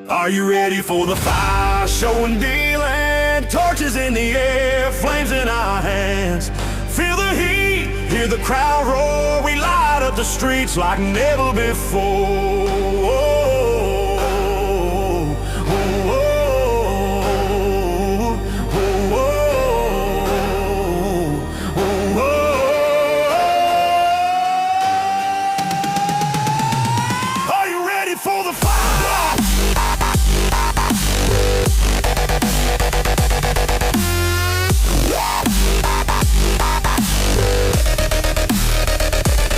Are you ready for the fire show in Deland? Torches in the air, flames in our hands. Feel the heat, hear the crowd roar. We light up the streets like never before. For the fire!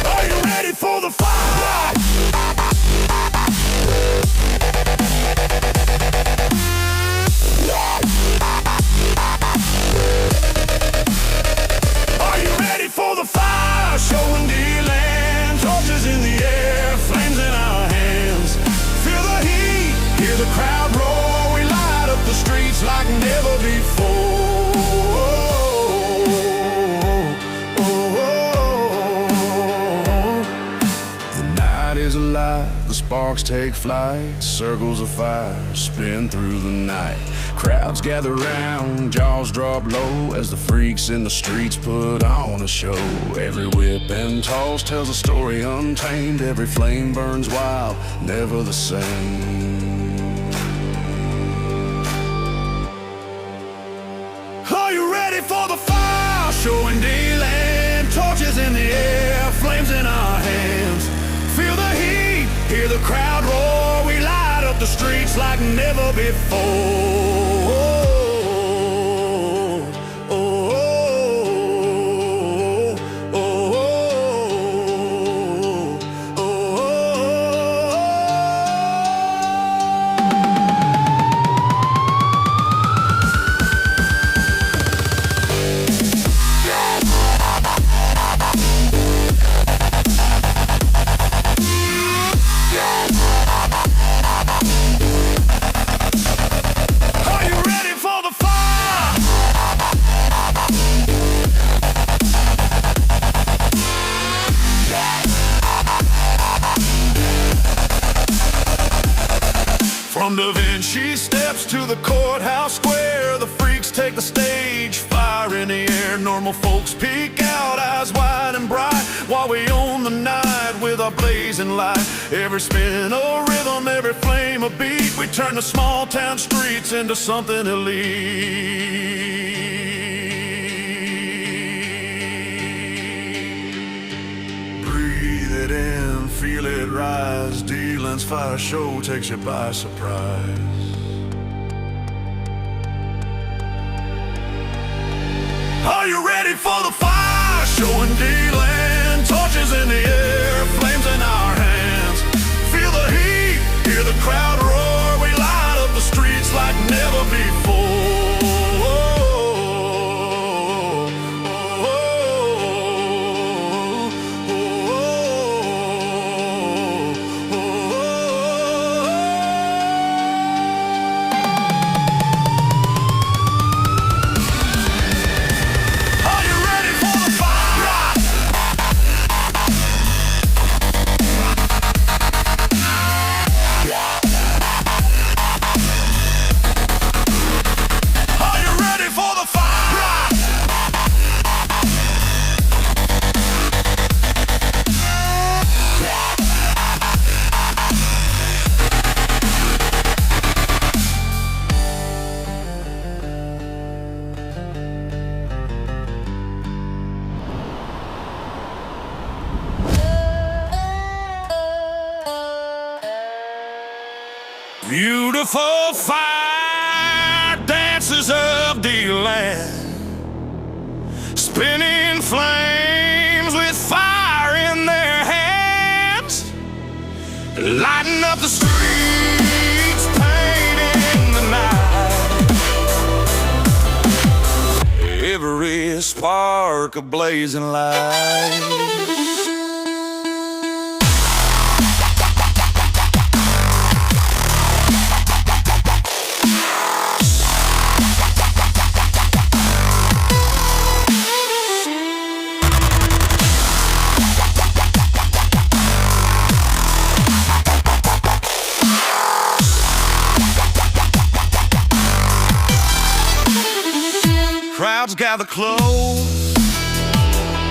Are you ready for the fire? Are you ready for the fire? Showing Deland, torches in the air, flames in our hands. Feel the heat, hear the crowd roar. We light up the streets like never before. The night is alive, the sparks take flight. Circles of fire spin through the night. Crowds gather round, jaws drop low as the freaks in the streets put on a show. Every whip and toss tells a story untamed. Every flame burns wild, never the same. Are you ready for the fire show in Deland? Torches in the air, flames in our hands. Feel the heat, hear the crowd roar. We light up the streets like never before. From Da Vinci steps to the courthouse square, the freaks take the stage, fire in the air. Normal folks peek out, eyes wide and bright, while we own the night with our blazing light. Every spin a rhythm, every flame a beat. We turn the small town streets into something elite. Breathe it in, feel it rise. Deland's fire show takes you by surprise. Are you ready for the fire show in Deland? Torches in the air, flames in our hands. Feel the heat, hear the crowd roar. We light up the streets like never before. Beautiful fire dances of Deland, spinning flames with fire in their hands, lighting up the streets, painting the night. Every spark a blazing light. gather close,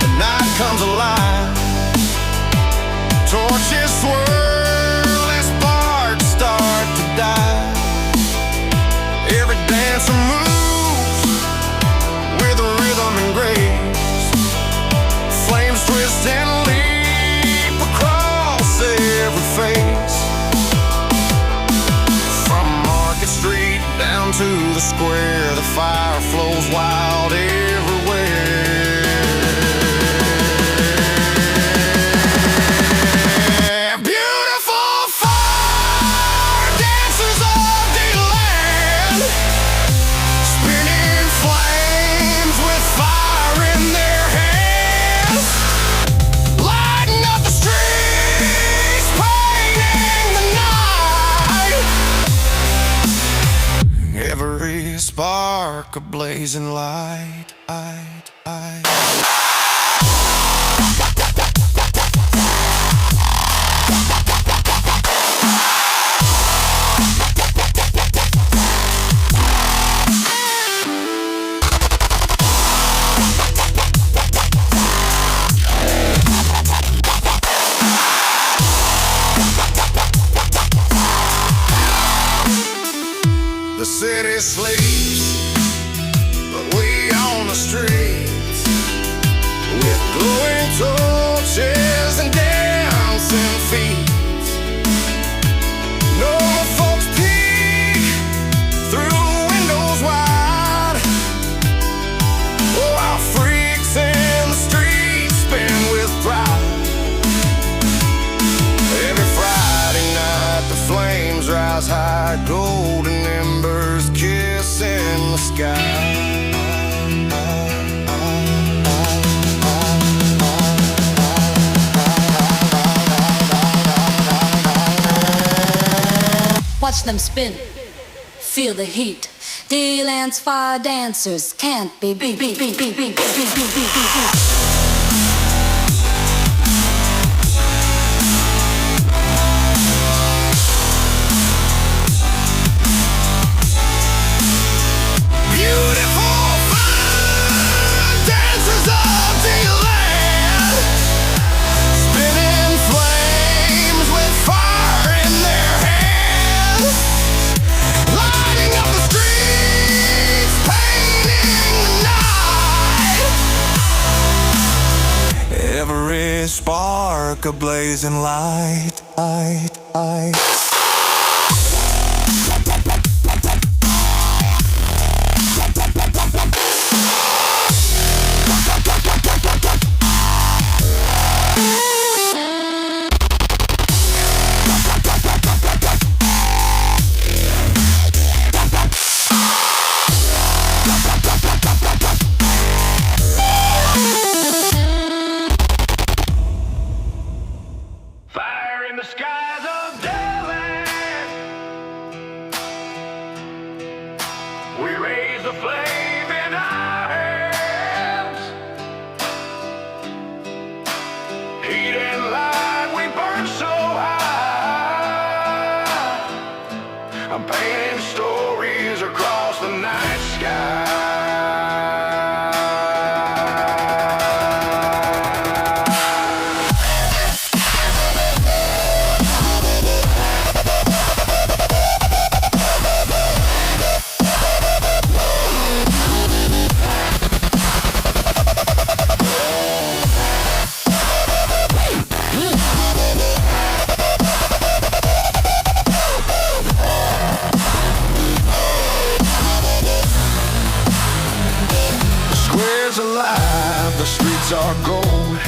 the night comes alive. Torches swirl as sparks start to die. Every dancer moves with a rhythm and grace. Flames twist and leap across every face. From Market Street down to the square, the fire flows wild everywhere. Beautiful fire dancers of Deland, spinning flames with fire in their hands, lighting up the streets, painting the night. Every spark a blazing light. The city sleeps, but we on the streets, with glowing torches and dancing feet. No folks peek through windows wide. Oh, our freaks in the streets spin with pride. Every Friday night the flames rise high, golden embers kissing the sky. Watch them spin, feel the heat. Deland's fire dancers can't be beat. Beautiful fire dancers of Deland, spinning flames with fire in their hands, lighting up the streets, painting the night. Every spark a blazing light. Fire in the skies of Deland, we raise the flame in our hands. Heat and light, we burn so high. I'm painting stories across the night sky. Alive, the streets are gold.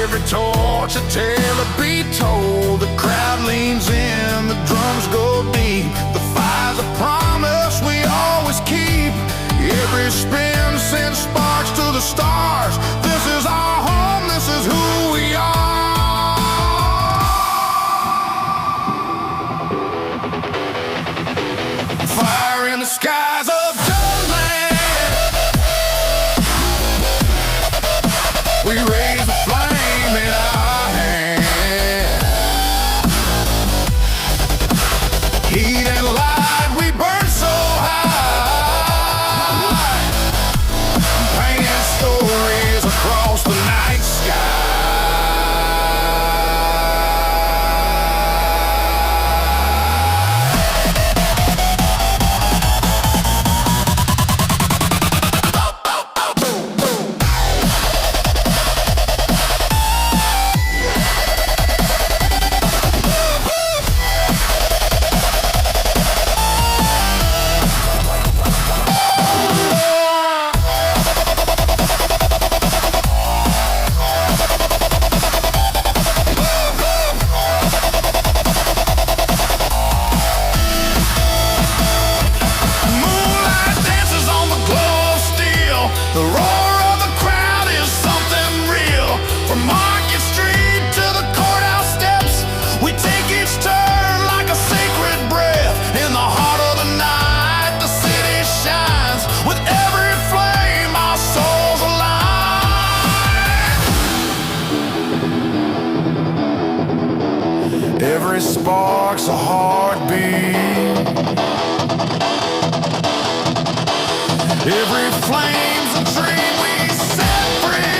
Every torch a tale to be told. The crowd leans in, the drums go deep. The fire's a promise we always keep. Every spin sends sparks to the stars. This is our home, this is who we are. Fire in the skies of we raise the flame in our hands. Heat and light, we burn so high. Every spark's a heartbeat. Every flame's a dream we set free.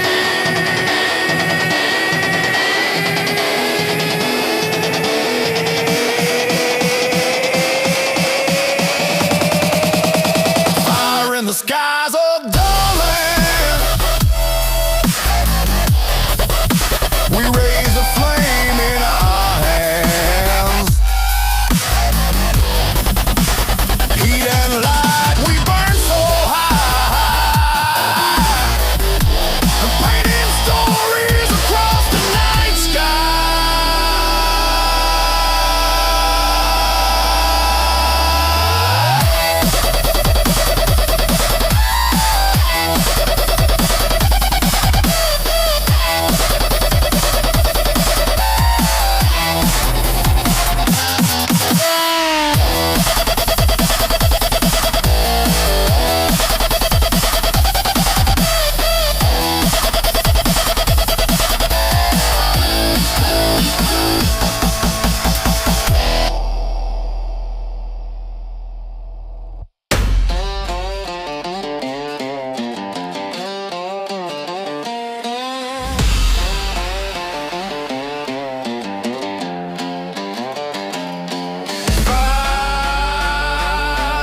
Fire in the skies of Deland. We raise a flame in our hands. Heat and light, we burn so high. Painting stories across the night sky.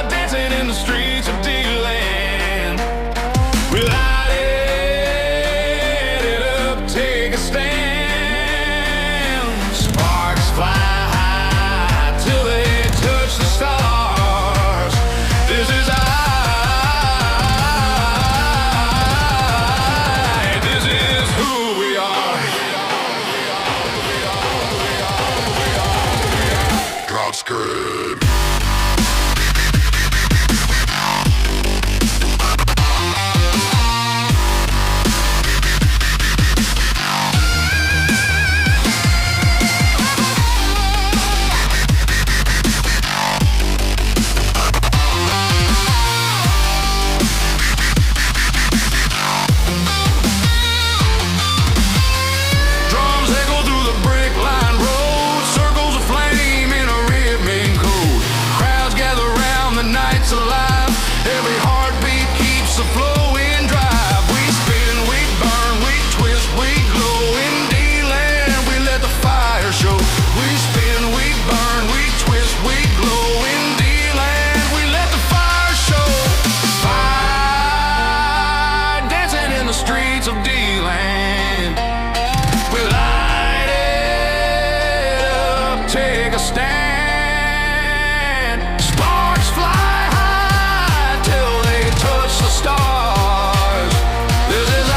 Dancing in the streets of Deland. We light it up, take a stand. Sparks fly high till they touch the stars. This is this is who we are. God's good. Drums echo through the brick-lined road, circles of flame in a ribbon code. Crowds gather round, the night's alive. Every heartbeat keeps the flowing drive. We spin, we burn, we twist, we glow. In Deland, we let the fire show. We spin, we burn, we twist, we glow. In Deland, we let the fire show. Fire dancing in the streets of Deland. We light it up, take a stand. Sparks fly high till they touch the stars. This is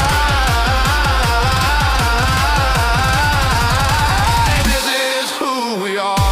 this is who we are.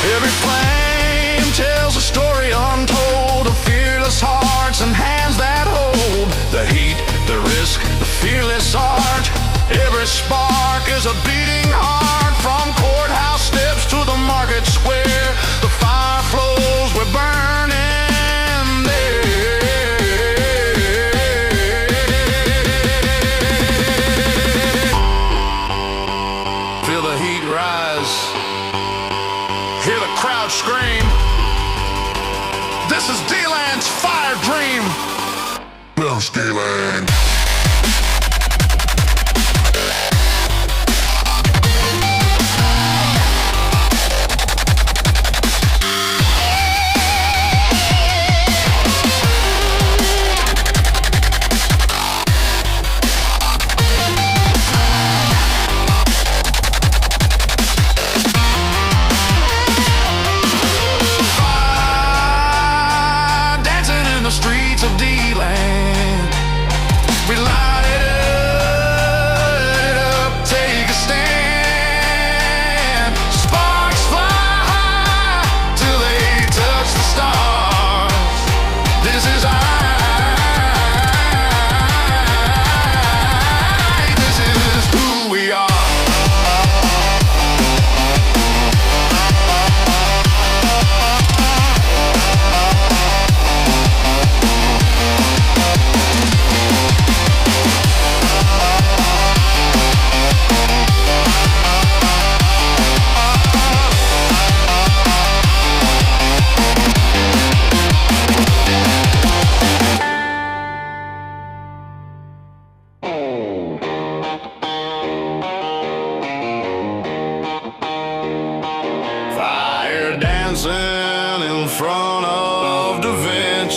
Every flame tells a story untold of fearless hearts and hands that hold the heat, the risk, the fearless art. Every spark is a beating heart. From courthouse steps to the market square, the fire flows, we're burning there. Feel the heat rise. Hear the crowd scream. This is Deland's fire dream. Bounce Deland. Fire dancing in the streets of Deland.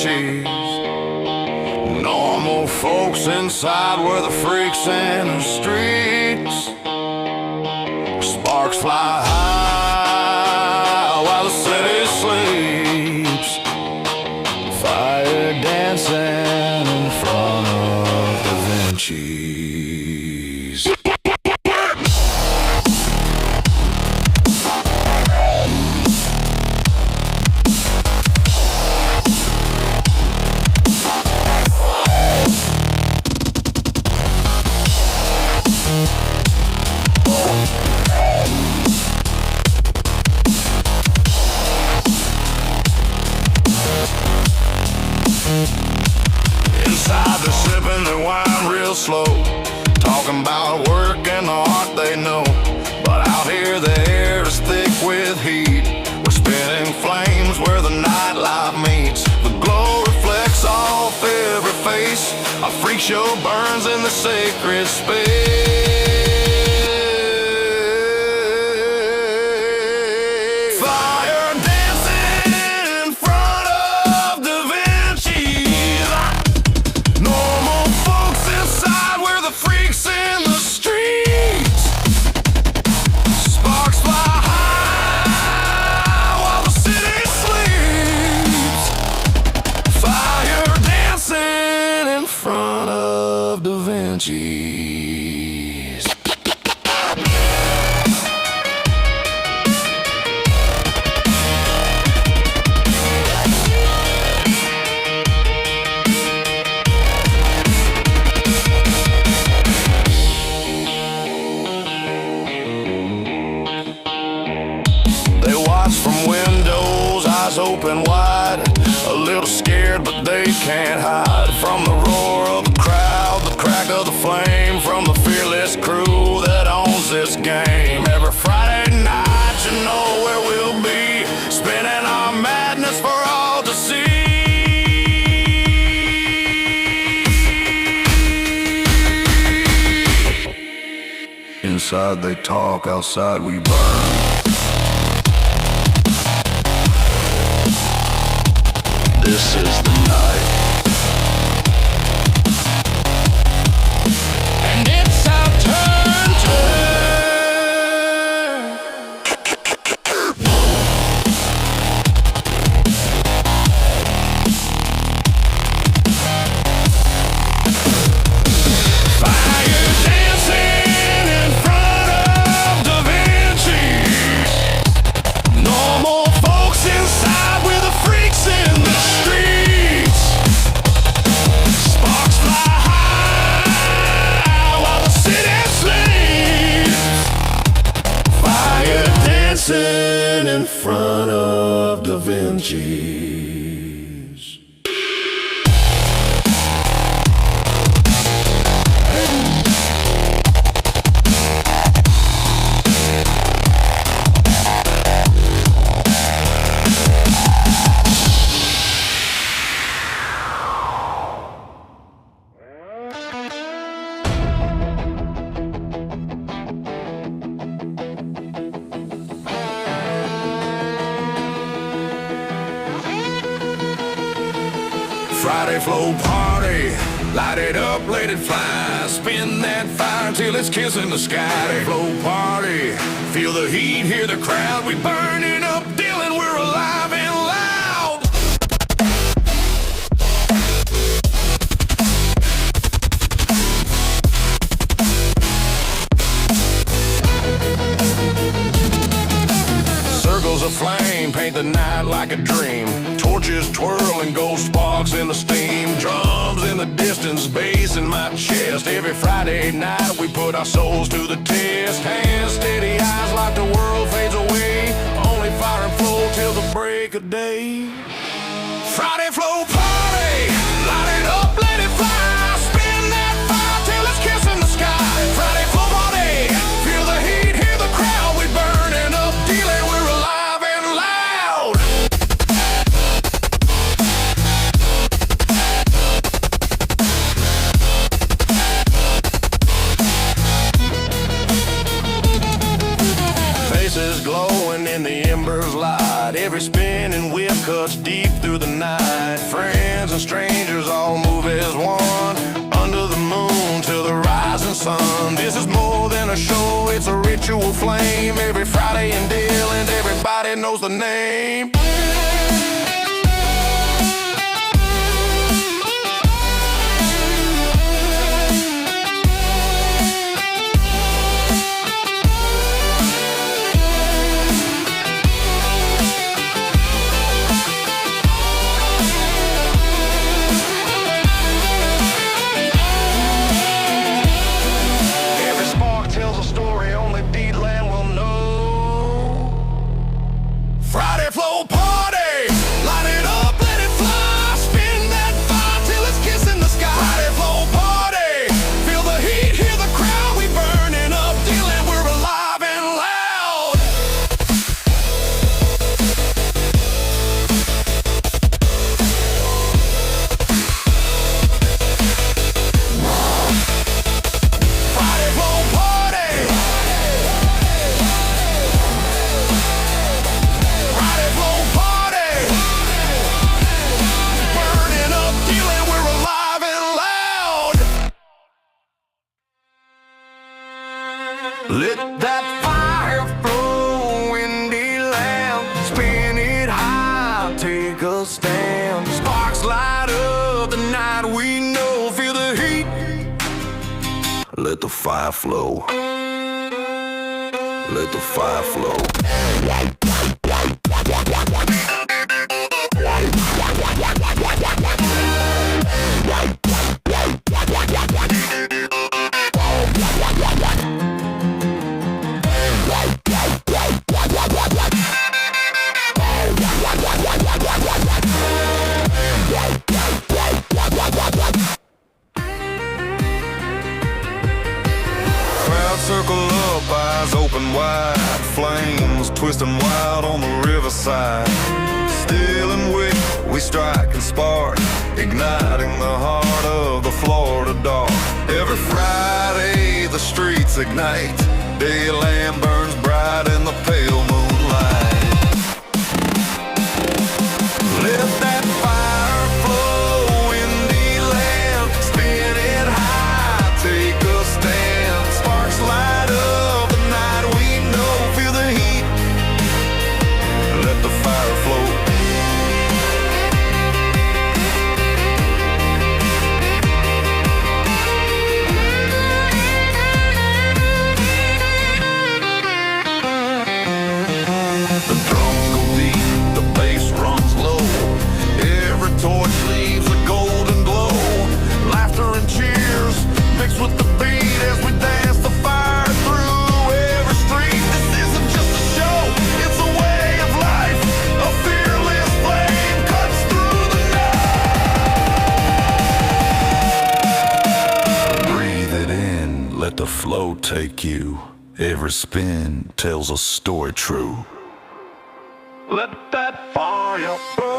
Vinci. Normal folks inside were the freaks in the streets. Sparks fly high while the city sleeps. Fire dancing in front of Da Vinci's. Inside they're sipping their wine real slow, talking about work and the art they know. But out here the air is thick with heat. We're spinning flames where the nightlife meets. The glow reflects off every face. A freak show burns in the sacred space. Fire dancing in front of Da Vinci's. Normal folks inside, we're the freaks in the streets. Sparks fly high while the city sleeps. Fire dancing in front of Da Vinci's. They watch from windows, eyes open wide, a little scared but they can't hide from the roar of the crowd, the crack of the flame, from the fearless crew that owns this game. Every Friday night you know where we'll be, spinning our madness for all to see. Inside they talk, outside we burn. This is the night, and it's our turn to fire dancing in front of Da Vinci's. Normal folks inside, we're the freaks in the streets. Sparks fly high while the city sleeps. Fire dancing in front of Da Vinci's. Friday flow party, light it up, let it fly. Spin that fire till it's kissing the sky. Friday flow party, feel the heat, hear the crowd. We burning up Deland, we're alive and loud. Circles of flame paint the night like a dream. Torches twirling, ghost sparks in the steam. Drums in the distance, bass in my chest. Every Friday night we put our souls to the test. Hands steady, eyes like the world fades away. Only fire and flow till the break of day. Friday flow party, light it up, let it fly. Spin that fire till it's kissing the sky. Friday flow party, feel the heat, hear the crowd. We burning up, dealing, we're alive and loud. Faces glowing in the embers light. Every spinning whip cuts deep through the night. Friends and strangers all move as one, under the moon till the rising sun. This is more than a show, it's a ritual flame. Every Friday in Deland, everybody knows the name. Friday flow party, light it up, let it fly, spin that fire till it's kissing the sky. Friday flow party, feel the heat, hear the crowd, we burning up, Deland, we're alive and loud. Friday flow party. Let that fire flow in Deland, spin it high, take a stand. Sparks light up the night we know, feel the heat. Let the fire flow. Let the fire flow. Circle up, eyes open wide, flames twisting wild on the riverside. Still and we strike and spark, igniting the heart of the Florida dark. Every Friday the streets ignite, Deland burns bright in the pale moonlight. Let that fire flow in Deland, spin it high, take a stand. Sparks light up the night we know, feel the heat. Let the fire flow. The drums go deep, the bass runs low. Every torch leaves a golden glow. Laughter and cheers mixed with the beat as we dance the fire through every street. This isn't just a show, it's a way of life. A fearless flame cuts through the night. Breathe it in, let the flow take you. Every spin tells a story true. Let that fire burn.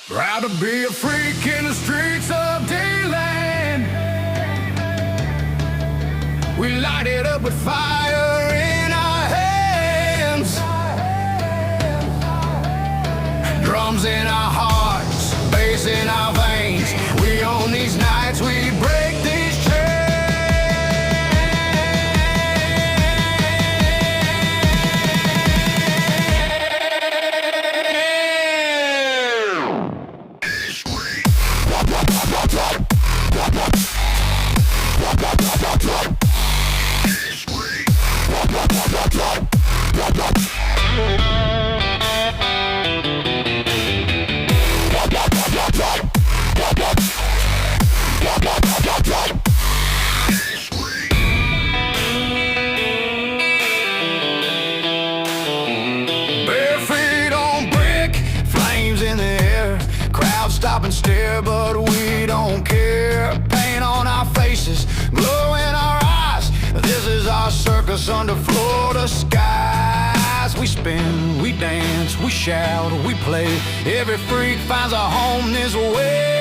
Proud to be a freak in the streets of Deland. We light it up with fire in our hands. Drums in our hearts, bass in our veins. We own these nights, we break these chains. Sweet. Bare feet on brick, flames in the air. Crowds stop and stare, but we don't care. Paint on our faces, glow in our eyes. This is our circus under Florida skies. We spin, we dance, we shout, we play. Every freak finds a home this way.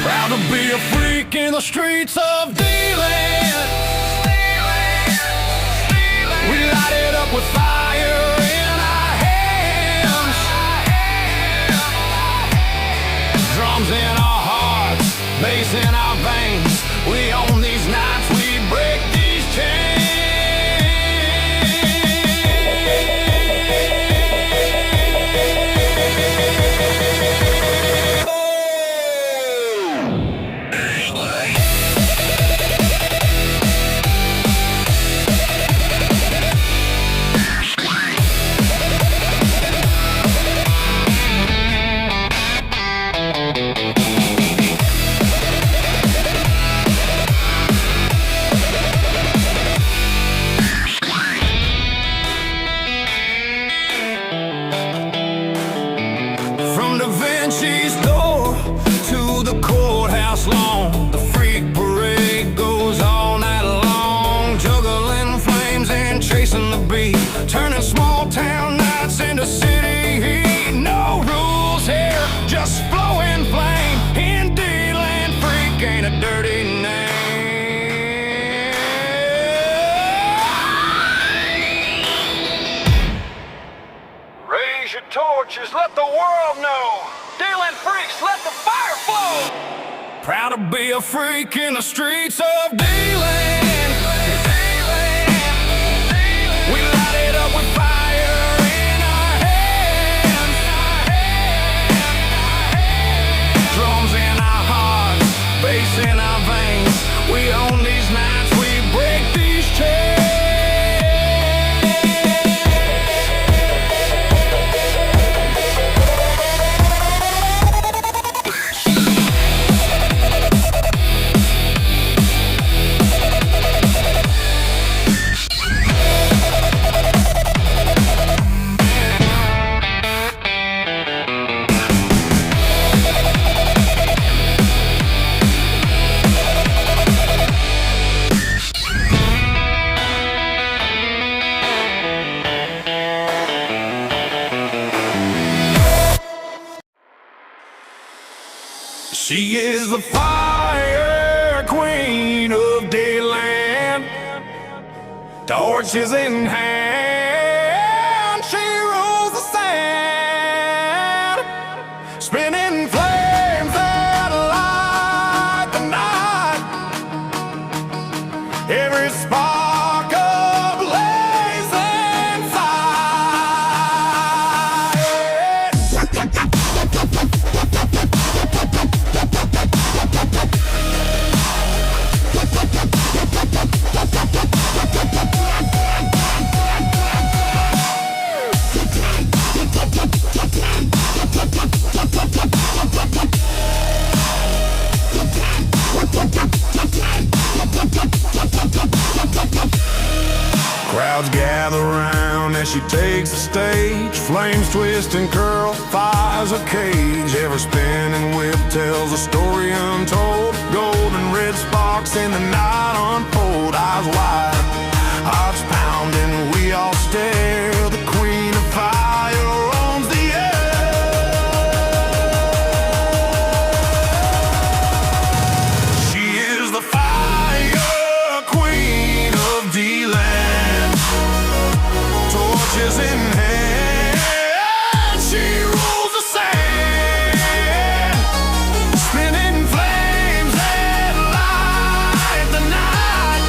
Proud to be a freak in the streets of Deland. We light it up with fire in our hands. Drums in our hearts, bass in our veins. We own these nights, we break these chains. She's door to the courthouse lawn. The freak parade goes all night long, juggling flames and chasing the beat, turning small town nights into city heat. No rules here, just flowing flame. In Deland, freak ain't a dirty name. Raise your torches, let the world know. Deland freaks, let the fire flow. Proud to be a freak in the streets of Deland. We light it up with fire in our hands. Drums in our hearts, bass in our veins. We own these nights, we break these chains. She is the fire queen of Deland, torches in hand, she rules the sand, spinning flames that light the night, every spark ablaze and crowds gather round as she takes the stage. Flames twist and curl, fires a cage. Every spinning whip tells a story untold. Gold and red sparks in the night unfold. Eyes wide, hearts pounding, we all stare. The queen of fire owns the air. She is the fire queen of Deland, torches in hand, she rules the sand, spinning flames that light the night,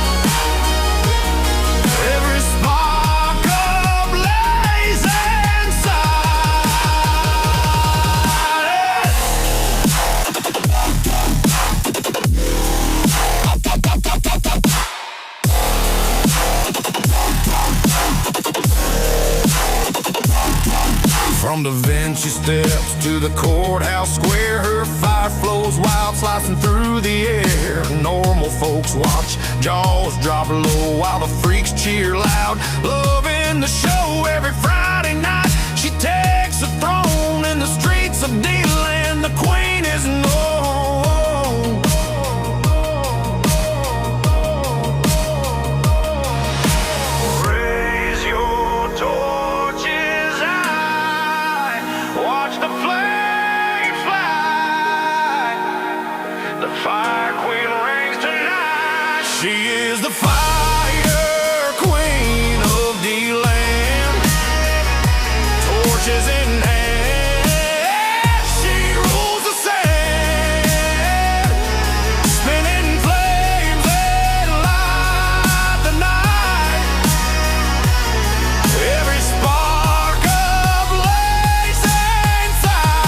From Da Vinci steps to the courthouse square, her fire flows wild, slicing through the air. Normal folks watch, jaws drop low, while the freaks cheer loud, loving the show. Every Friday night she takes a throne in the streets of Deland. The queen is known. Raise your torches high, watch the flames fly. The fire queen reigns tonight. She is the fire queen of Deland. Torches in hand, she rules the sand. Spinning flames that light the night. Every spark of blazing fire.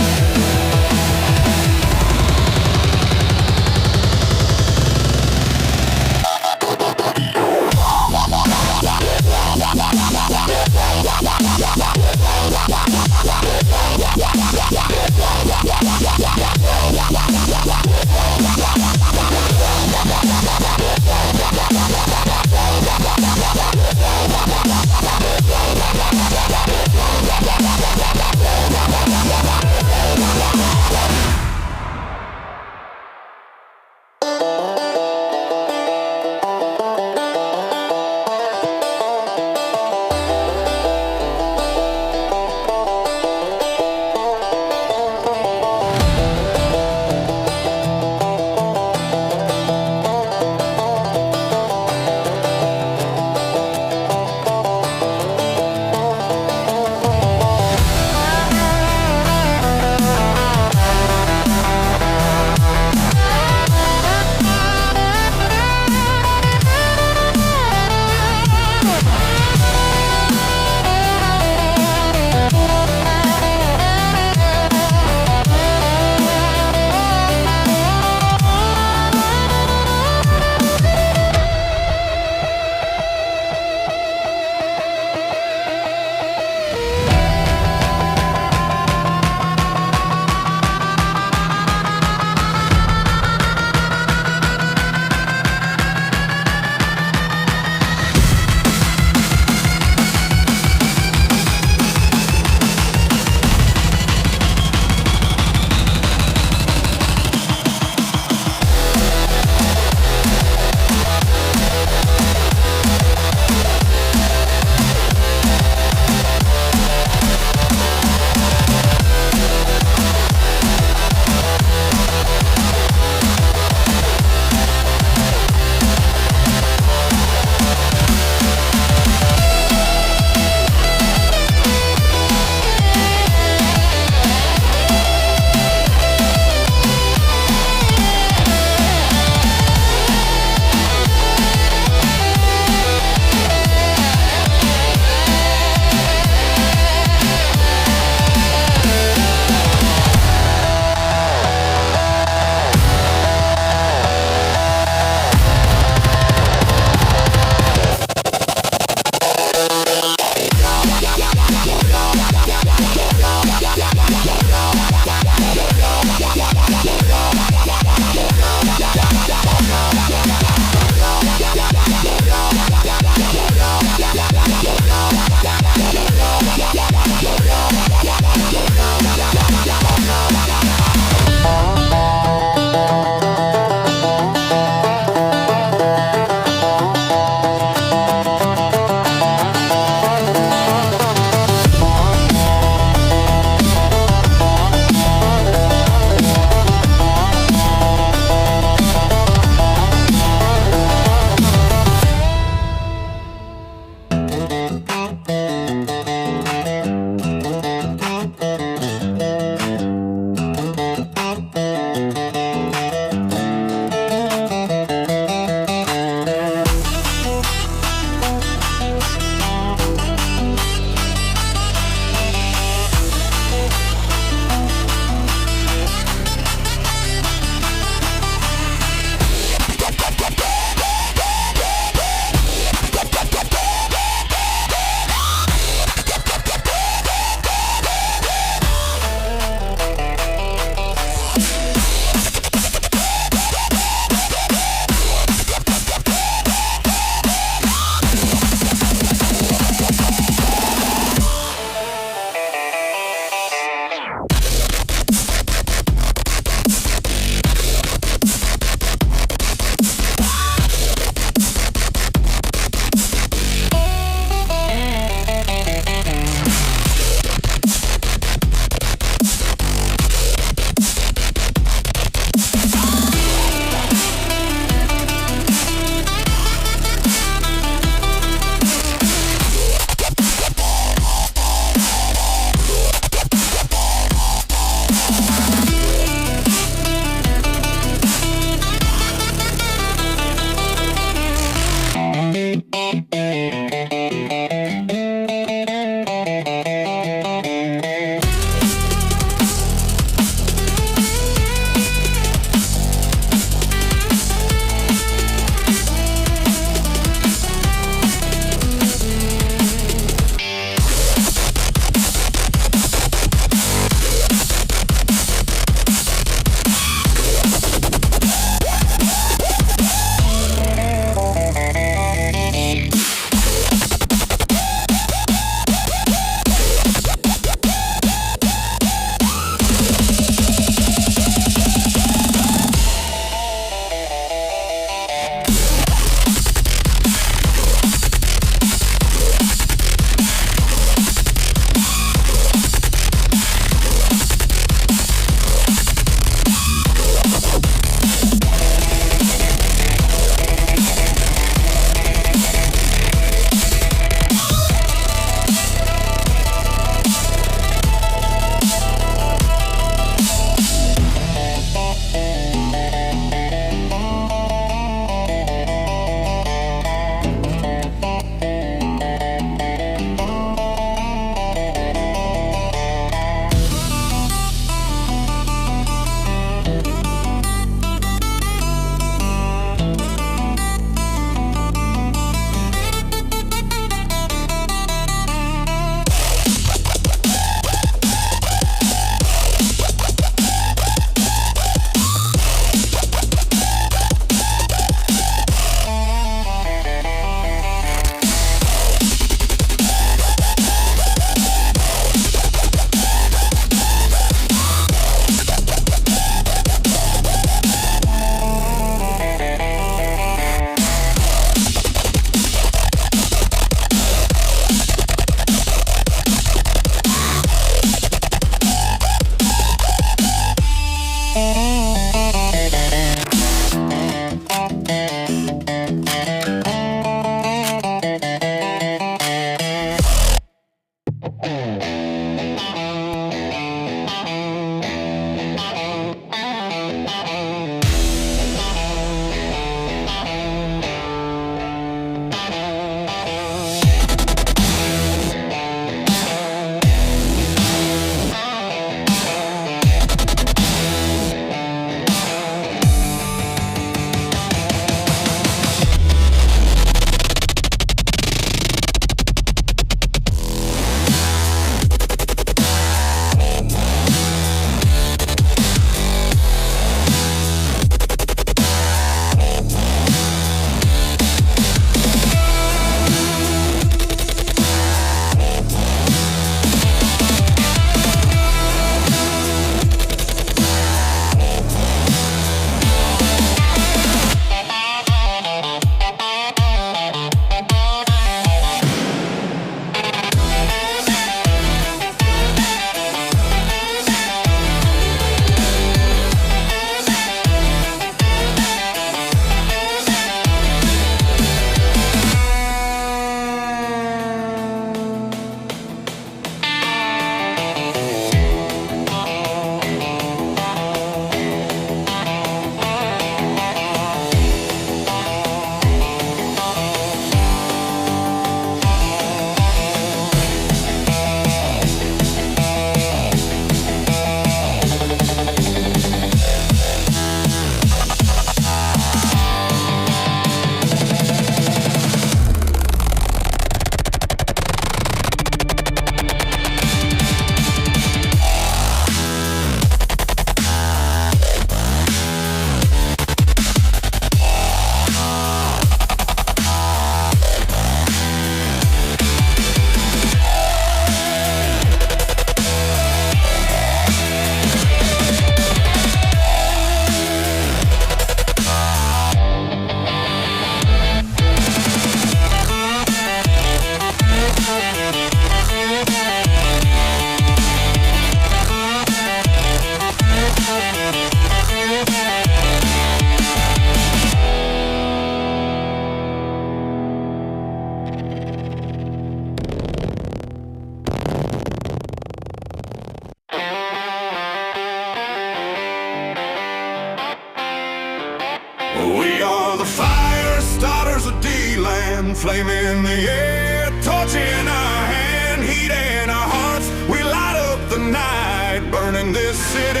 line, flame in the air, torch in our hand, heat in our hearts. We light up the night, burning this city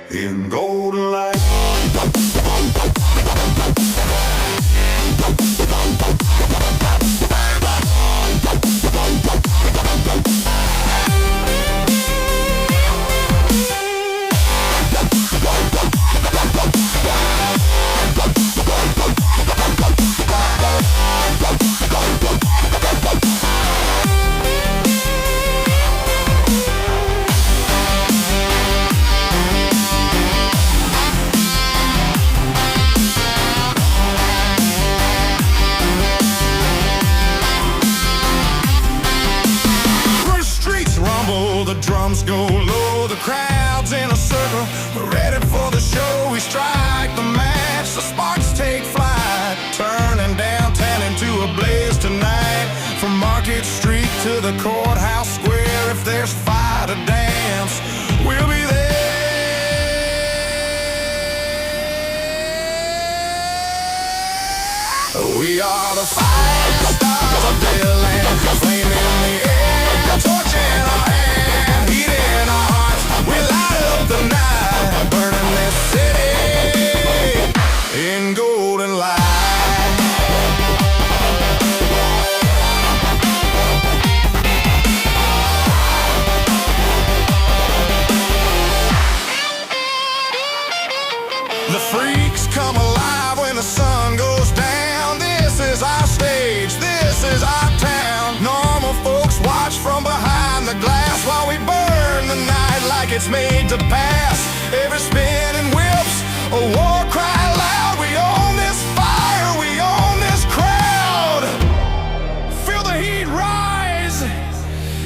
in golden light. The drums go low, the crowd's in a circle. We're ready for the show. We strike the match, the sparks take flight, turning downtown into a blaze tonight. From Market Street to the courthouse square, if there's fire to dance, we'll be there. We are the fire stars of Deland, flame in the air, torch in our hand, heat in our hearts. We light up the night, burning this city in golden light. The freaks come alive when the sun goes down. This is our stage, this is our town. Normal folks watch from behind the glass while we burn the night like it's made to pass. Every spinning whips, a war cry loud. We own this fire, we own this crowd. Feel the heat rise,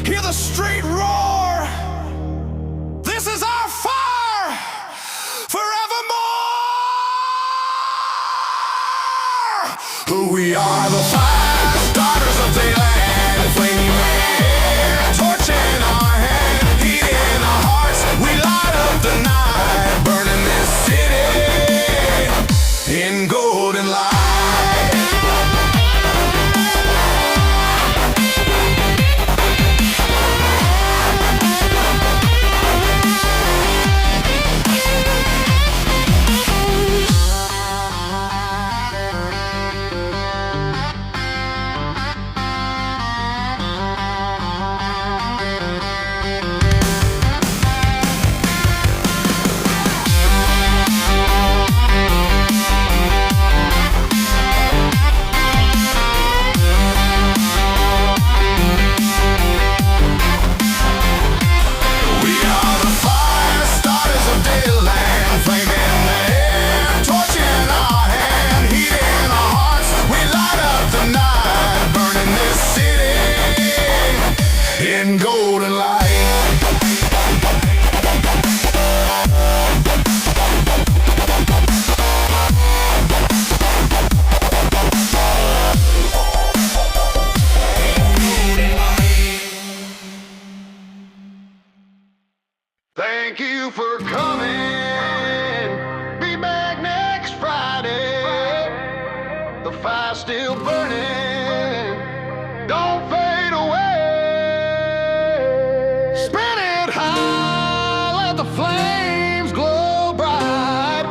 hear the street roar. This is our fire forevermore. We are the fire starters of Deland, flame in the air, torch in our hand, heat in our hearts. We light up the night, burning this city in golden light. In golden light. Thank you for coming. Be back next Friday. The fire's still burning. Don't fade away. Spin it high, let the flames glow bright.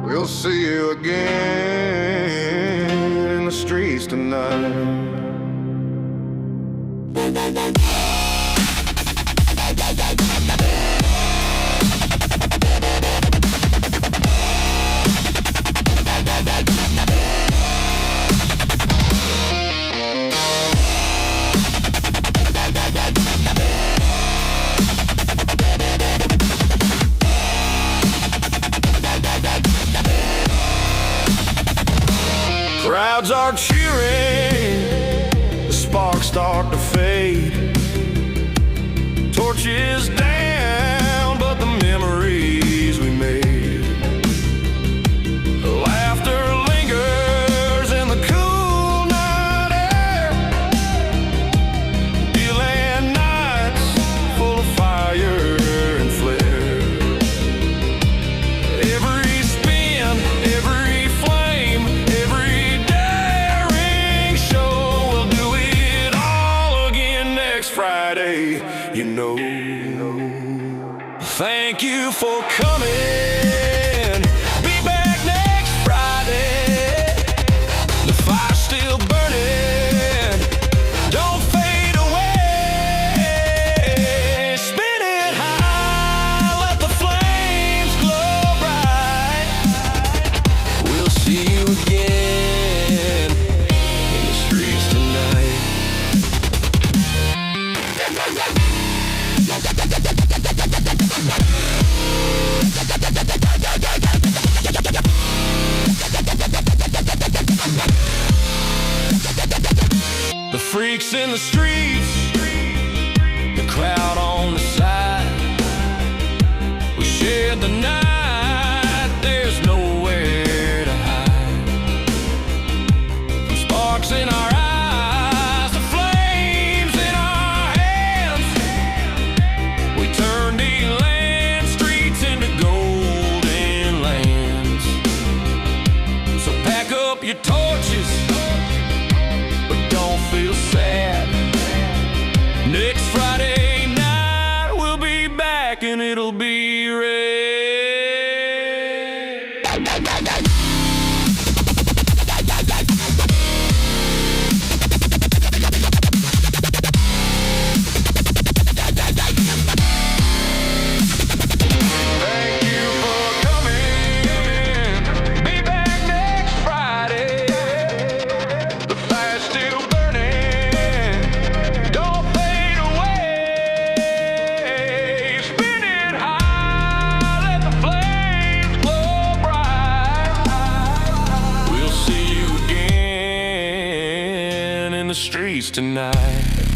We'll see you again in the streets tonight. Crowds are cheering, the sparks start to fade. Torches down, but the memories we made. Laughter lingers in the cool night air. Deland nights full of fire and flare. Every spin, every flame, every day The freaks in the streets, the crowd on the side. We shared the night, there's nowhere to hide. From sparks in our eyes, the flames in our hands, we turned Deland streets into golden lands. So pack up your torches, but don't feel sad. Next Friday night we'll be back and it'll be red. Thank you for coming. Be back next Friday. The fire's still burning. Don't fade away. Spin it high, let the flames glow bright. We'll see you again in the streets tonight.